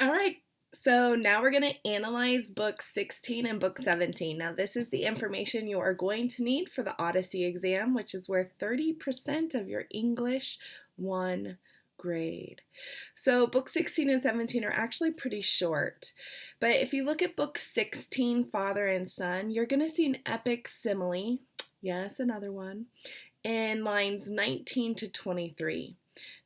All right, so now we're going to analyze book 16 and book 17. Now, this is the information you are going to need for the Odyssey exam, which is worth 30% of your English 1 grade. So, book 16 and 17 are actually pretty short. But if you look at book 16, Father and Son, you're going to see an epic simile. Yes, another one. In lines 19 to 23.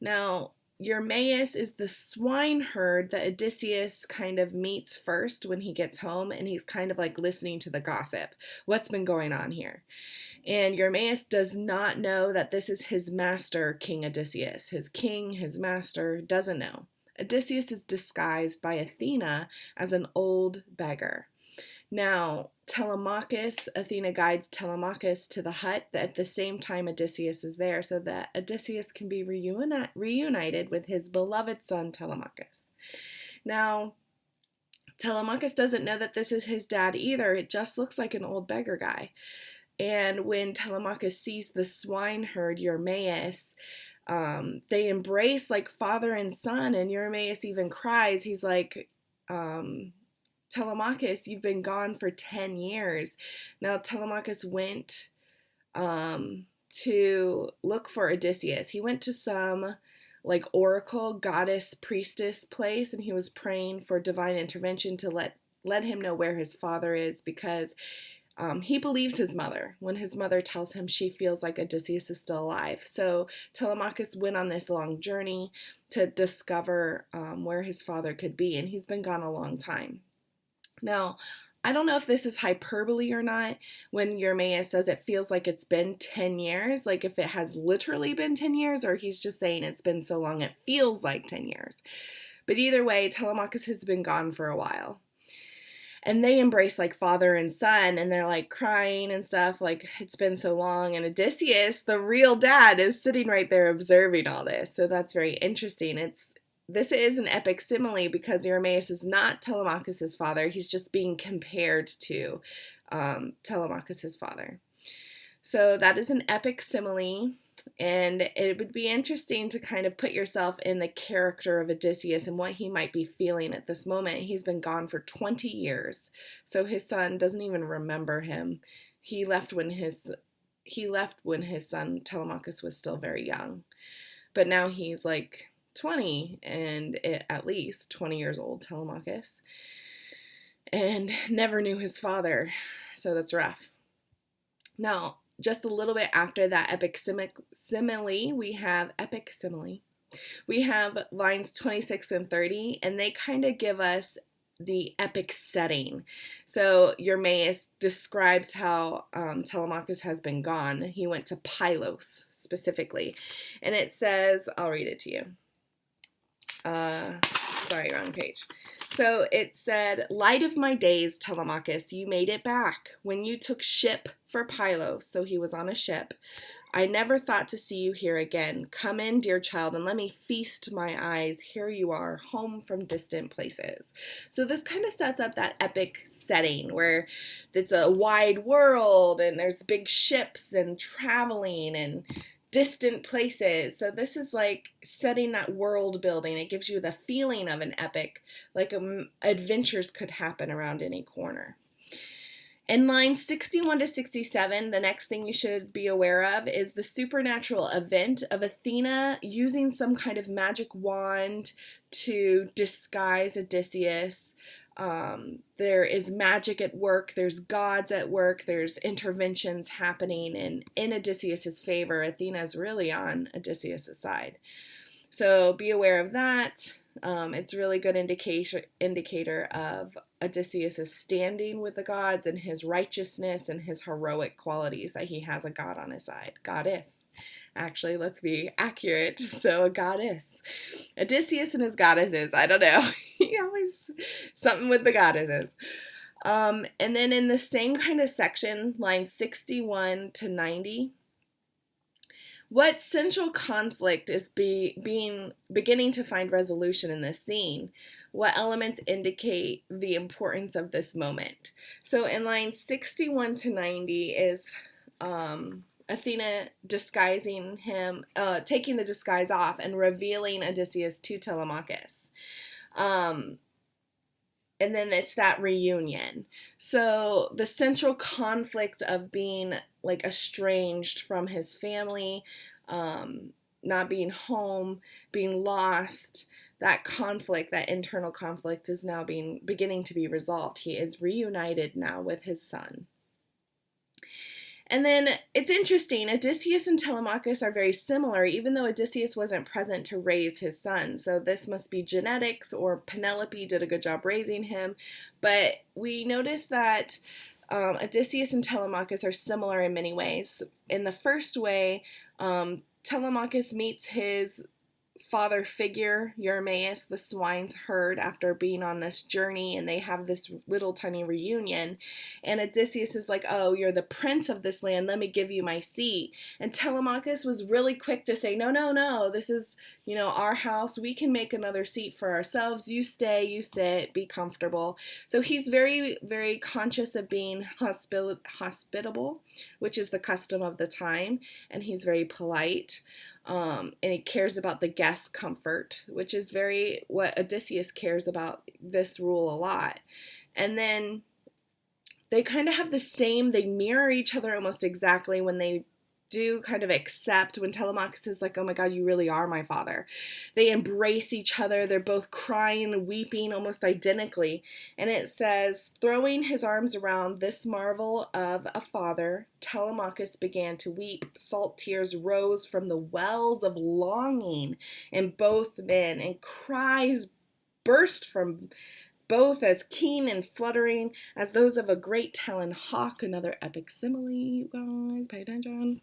Now, Eumaeus is the swineherd that Odysseus kind of meets first when he gets home, and he's kind of like listening to the gossip. What's been going on here? And Eumaeus does not know that this is his master, King Odysseus. His king, his master, doesn't know. Odysseus is disguised by Athena as an old beggar. Now, Athena guides Telemachus to the hut at the same time Odysseus is there so that Odysseus can be reunited with his beloved son Telemachus. Now, Telemachus doesn't know that this is his dad either. It just looks like an old beggar guy. And when Telemachus sees the swineherd Eumaeus, they embrace like father and son, and Eumaeus even cries. He's like, Telemachus, you've been gone for 10 years. Now, Telemachus went to look for Odysseus. He went to some like oracle, goddess, priestess place, and he was praying for divine intervention to let him know where his father is, because he believes his mother when his mother tells him she feels like Odysseus is still alive. So Telemachus went on this long journey to discover where his father could be, and he's been gone a long time. Now, I don't know if this is hyperbole or not when Eumaeus says it feels like it's been 10 years, like if it has literally been 10 years, or he's just saying it's been so long it feels like 10 years. But either way, Telemachus has been gone for a while. And they embrace like father and son, and they're like crying and stuff, like it's been so long. And Odysseus, the real dad, is sitting right there observing all this. So that's very interesting. This is an epic simile because Eumaeus is not Telemachus' father. He's just being compared to Telemachus' father. So that is an epic simile, and it would be interesting to kind of put yourself in the character of Odysseus and what he might be feeling at this moment. He's been gone for 20 years, so his son doesn't even remember him. He left when his son Telemachus was still very young, but now he's like 20 and at least 20 years old, Telemachus, and never knew his father. So that's rough. Now, just a little bit after that epic simile, we have lines 26 and 30, and they kind of give us the epic setting. So Eumaeus describes how Telemachus has been gone. He went to Pylos specifically, and it says, I'll read it to you. Sorry, wrong page. So it said, "Light of my days, Telemachus, you made it back. When you took ship for Pylos," so he was on a ship, "I never thought to see you here again. Come in, dear child, and let me feast my eyes. Here you are, home from distant places." So this kind of sets up that epic setting where it's a wide world and there's big ships and traveling and distant places. So this is like setting that world building. It gives you the feeling of an epic, like adventures could happen around any corner. In lines 61 to 67, the next thing you should be aware of is the supernatural event of Athena using some kind of magic wand to disguise Odysseus. There is magic at work, there's gods at work, there's interventions happening, and in Odysseus' favor, Athena is really on Odysseus' side. So be aware of that. It's a really good indicator of Odysseus' standing with the gods and his righteousness and his heroic qualities, that he has a god on his side. Goddess. Actually, let's be accurate. So a goddess. Odysseus and his goddesses. I don't know. He always something with the goddesses. And then in the same kind of section, lines 61 to 90, what central conflict is beginning to find resolution in this scene? What elements indicate the importance of this moment? So in lines 61 to 90 is Athena disguising him, taking the disguise off and revealing Odysseus to Telemachus. Um, and then it's that reunion. So the central conflict of being like estranged from his family, not being home, being lost, that conflict, that internal conflict is now beginning to be resolved. He is reunited now with his son. And then it's interesting, Odysseus and Telemachus are very similar, even though Odysseus wasn't present to raise his son. So this must be genetics, or Penelope did a good job raising him. But we notice that Odysseus and Telemachus are similar in many ways. In the first way, Telemachus meets his father figure, Eumaeus, the swine's herd, after being on this journey, and they have this little tiny reunion. And Odysseus is like, oh, you're the prince of this land, let me give you my seat. And Telemachus was really quick to say, no, this is, our house, we can make another seat for ourselves, you stay, you sit, be comfortable. So he's very, very conscious of being hospitable, which is the custom of the time, and he's very polite. And he cares about the guest's comfort, which is very what Odysseus cares about, this rule a lot. And then they kind of have they mirror each other almost exactly when they do kind of accept, when Telemachus is like, oh my God, you really are my father. They embrace each other. They're both crying, weeping almost identically. And it says, throwing his arms around this marvel of a father, Telemachus began to weep. Salt tears rose from the wells of longing in both men, and cries burst from both as keen and fluttering as those of a great taloned hawk, another epic simile, you guys, pay attention,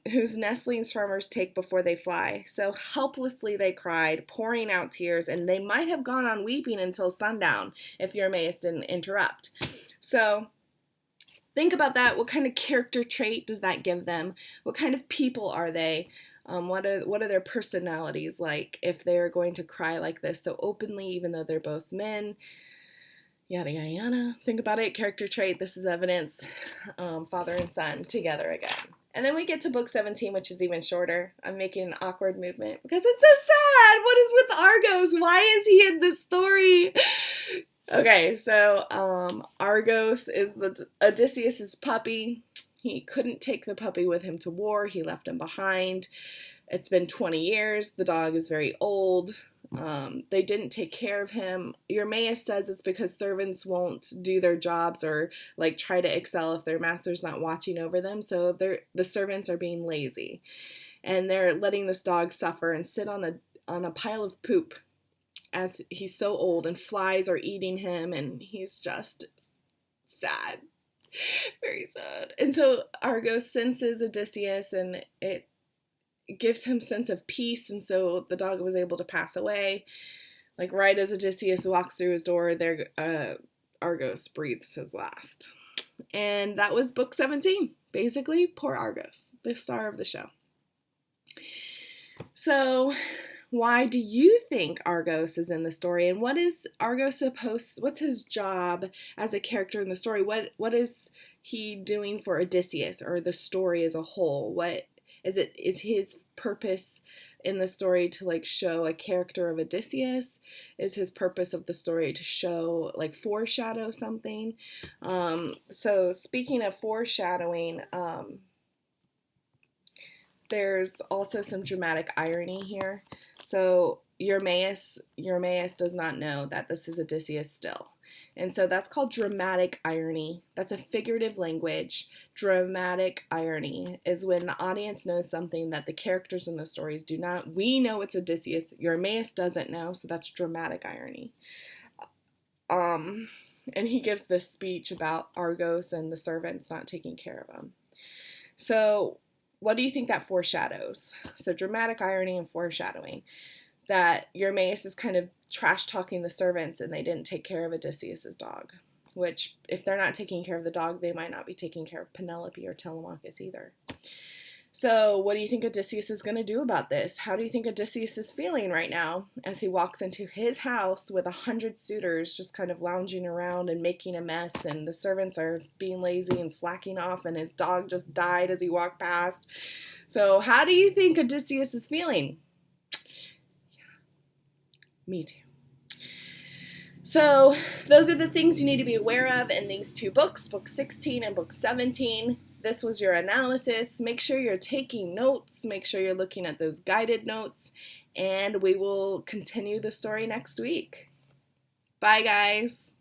whose nestlings farmers take before they fly. So helplessly they cried, pouring out tears, and they might have gone on weeping until sundown if Eumaeus didn't interrupt. So think about that. What kind of character trait does that give them? What kind of people are they? What are their personalities like if they're going to cry like this so openly, even though they're both men? Yada, yada, yada. Think about it. Character trait. This is evidence. Father and son together again. And then we get to book 17, which is even shorter. I'm making an awkward movement because it's so sad. What is with Argos? Why is he in this story? Okay, so Argos is Odysseus's puppy. He couldn't take the puppy with him to war. He left him behind. It's been 20 years. The dog is very old. They didn't take care of him. Eumaeus says it's because servants won't do their jobs or like try to excel if their master's not watching over them. So the servants are being lazy, and they're letting this dog suffer and sit on a pile of poop as he's so old, and flies are eating him, and he's just sad. Very sad. And so Argos senses Odysseus, and it gives him sense of peace, and so the dog was able to pass away. Like right as Odysseus walks through his door, there Argos breathes his last. And that was book 17. Basically, poor Argos, the star of the show. So why do you think Argos is in the story, and what is Argos what's his job as a character in the story? What is he doing for Odysseus, or the story as a whole? What is his purpose in the story to like show a character of Odysseus? Is his purpose of the story to show, like, foreshadow something? So speaking of foreshadowing, there's also some dramatic irony here. So Eumaeus does not know that this is Odysseus still. And so that's called dramatic irony. That's a figurative language. Dramatic irony is when the audience knows something that the characters in the stories do not. We know it's Odysseus. Eumaeus doesn't know, so that's dramatic irony. And he gives this speech about Argos and the servants not taking care of him. So what do you think that foreshadows? So dramatic irony and foreshadowing. That Eumaeus is kind of trash-talking the servants, and they didn't take care of Odysseus's dog. Which, if they're not taking care of the dog, they might not be taking care of Penelope or Telemachus either. So what do you think Odysseus is going to do about this? How do you think Odysseus is feeling right now as he walks into his house with 100 suitors just kind of lounging around and making a mess, and the servants are being lazy and slacking off, and his dog just died as he walked past? So how do you think Odysseus is feeling? Yeah, me too. So those are the things you need to be aware of in these two books, book 16 and book 17. This was your analysis. Make sure you're taking notes. Make sure you're looking at those guided notes. And we will continue the story next week. Bye, guys.